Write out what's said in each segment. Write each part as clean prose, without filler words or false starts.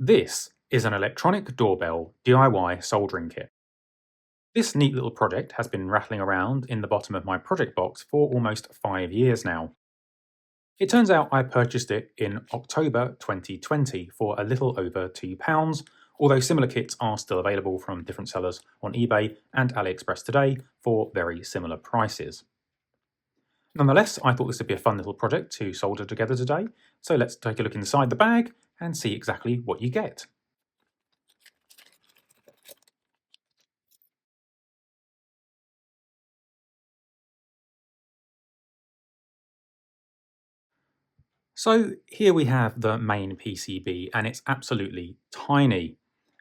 This is an electronic doorbell DIY soldering kit. This neat little project has been rattling around in the bottom of my project box for almost 5 years now. It turns out I purchased it in October 2020 for a little over £2, although similar kits are still available from different sellers on eBay and AliExpress today for very similar prices. Nonetheless, I thought this would be a fun little project to solder together today, so let's take a look inside the bag and see exactly what you get. So here we have the main PCB, and it's absolutely tiny.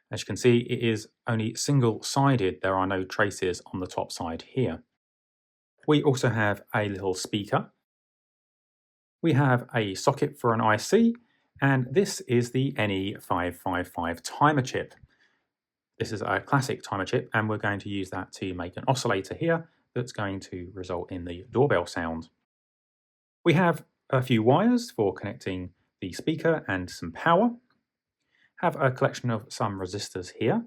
As you can see, it is only single-sided. There are no traces on the top side here. We also have a little speaker. We have a socket for an IC, and this is the NE555 timer chip. This is a classic timer chip, and we're going to use that to make an oscillator here that's going to result in the doorbell sound. We have a few wires for connecting the speaker and some power. Have a collection of some resistors here,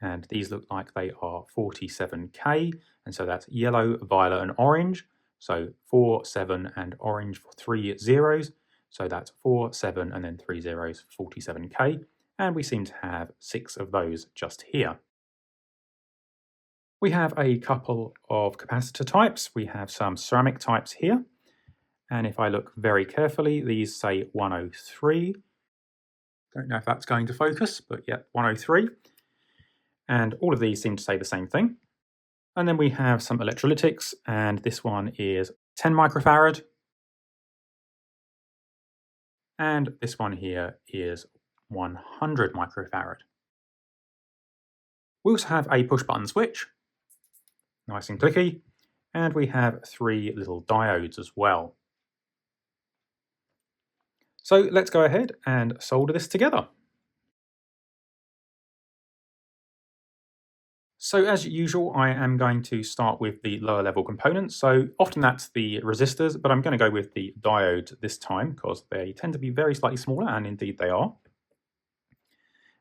and these look like they are 47K, and so that's yellow, violet and orange. So 4, 7 and orange for 3 zeros. So that's 4, 7 and then 3 zeros, 47K. And we seem to have 6 of those just here. We have a couple of capacitor types. We have some ceramic types here. And if I look very carefully, these say 103. Don't know if that's going to focus, but yeah, 103. And all of these seem to say the same thing. And then we have some electrolytics, and this one is 10 microfarad. And this one here is 100 microfarad. We also have a push button switch, nice and clicky, and we have 3 little diodes as well. So let's go ahead and solder this together. So as usual, I am going to start with the lower level components. So often that's the resistors, but I'm going to go with the diodes this time because they tend to be very slightly smaller, and indeed they are.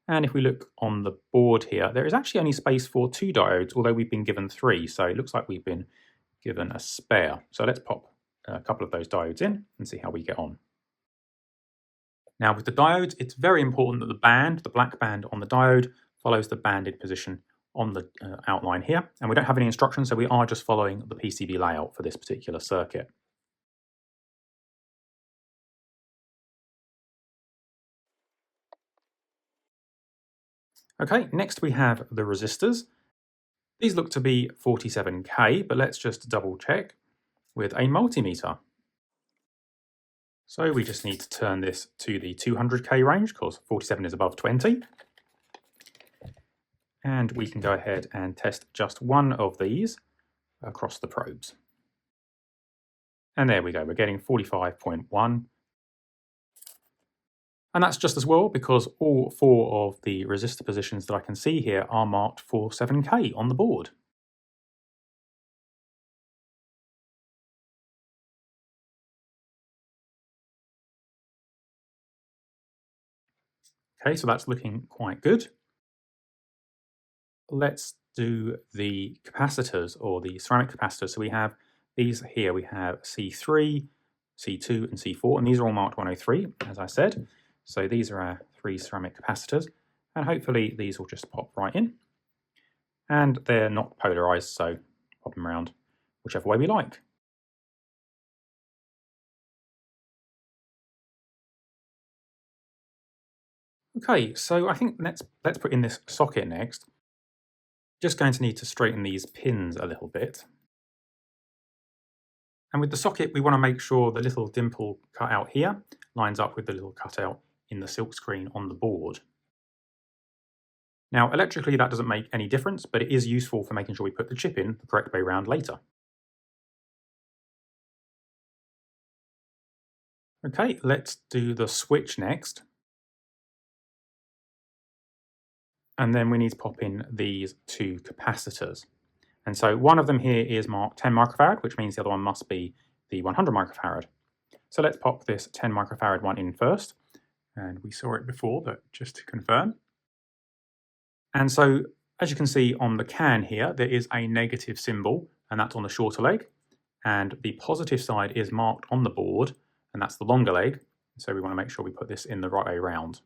And if we look on the board here, there is actually only space for 2 diodes, although we've been given 3. So it looks like we've been given a spare. So let's pop a couple of those diodes in and see how we get on. Now with the diodes, it's very important that the band, the black band on the diode, follows the banded position on the outline here. And we don't have any instructions, so we are just following the PCB layout for this particular circuit. Okay, next we have the resistors. These look to be 47K, but let's just double check with a multimeter. So we just need to turn this to the 200K range because 47 is above 20. And we can go ahead and test just one of these across the probes. And there we go, we're getting 45.1. And that's just as well because all 4 of the resistor positions that I can see here are marked for 7K on the board. Okay, so that's looking quite good. Let's do the capacitors, or the ceramic capacitors. So we have these here. We have C3, C2 and C4, and these are all marked 103, as I said. So these are our 3 ceramic capacitors, and hopefully these will just pop right in. And they're not polarized, so pop them around whichever way we like. Okay, so I think let's put in this socket next. Just going to need to straighten these pins a little bit. And with the socket, we want to make sure the little dimple cut out here lines up with the little cutout in the silk screen on the board. Now, electrically, that doesn't make any difference, but it is useful for making sure we put the chip in the correct way around later. Okay, let's do the switch next. And then we need to pop in these 2 capacitors. And so one of them here is marked 10 microfarad, which means the other one must be the 100 microfarad. So let's pop this 10 microfarad one in first. And we saw it before, but just to confirm. And so, as you can see on the can here, there is a negative symbol, and that's on the shorter leg. And the positive side is marked on the board, and that's the longer leg. So we want to make sure we put this in the right way around.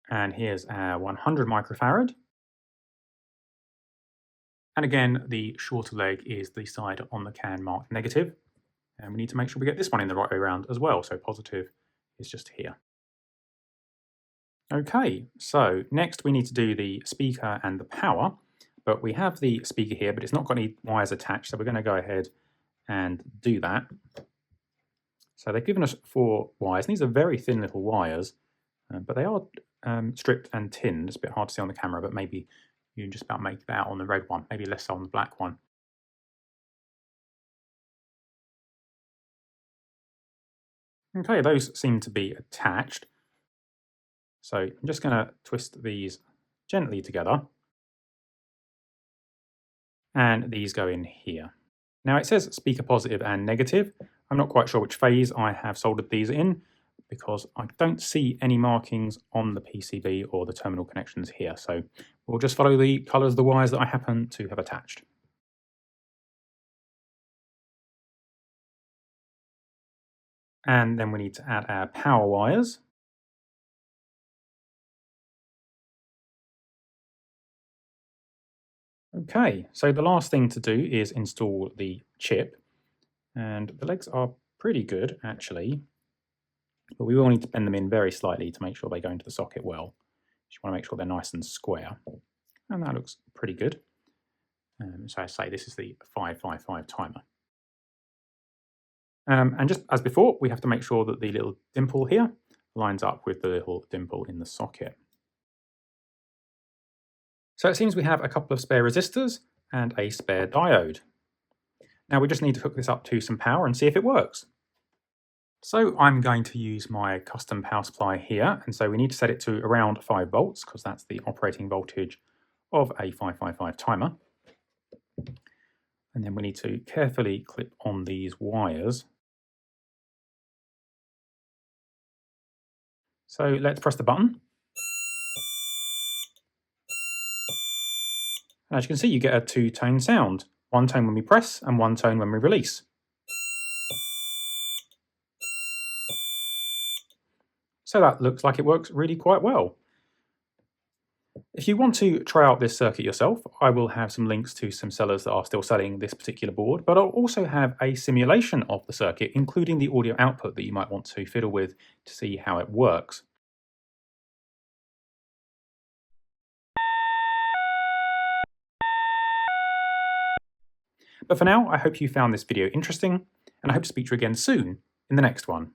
And here's our 100 microfarad. And again, the shorter leg is the side on the can marked negative. And we need to make sure we get this one in the right way around as well. So positive is just here. Okay, so next we need to do the speaker and the power. But we have the speaker here, but it's not got any wires attached. So we're going to go ahead and do that. So they've given us 4 wires. These are very thin little wires, but they are stripped and tinned. It's a bit hard to see on the camera, but maybe you can just about make that out on the red one, maybe less so on the black one. Okay, those seem to be attached. So I'm just going to twist these gently together. And these go in here. Now it says speaker positive and negative. I'm not quite sure which phase I have soldered these in because I don't see any markings on the PCB or the terminal connections here. So we'll just follow the colours of the wires that I happen to have attached. And then we need to add our power wires. Okay, so the last thing to do is install the chip. And the legs are pretty good, actually. But we will need to bend them in very slightly to make sure they go into the socket well. You want to make sure they're nice and square. And that looks pretty good. So I say this is the 555 timer. And just as before, we have to make sure that the little dimple here lines up with the little dimple in the socket. So it seems we have a couple of spare resistors and a spare diode. Now we just need to hook this up to some power and see if it works. So I'm going to use my custom power supply here, and so we need to set it to around 5 volts because that's the operating voltage of a 555 timer. And then we need to carefully clip on these wires. So let's press the button. And as you can see, you get a 2-tone sound. 1 tone when we press and 1 tone when we release. So that looks like it works really quite well. If you want to try out this circuit yourself, I will have some links to some sellers that are still selling this particular board, but I'll also have a simulation of the circuit, including the audio output that you might want to fiddle with to see how it works. But for now, I hope you found this video interesting, and I hope to speak to you again soon in the next one.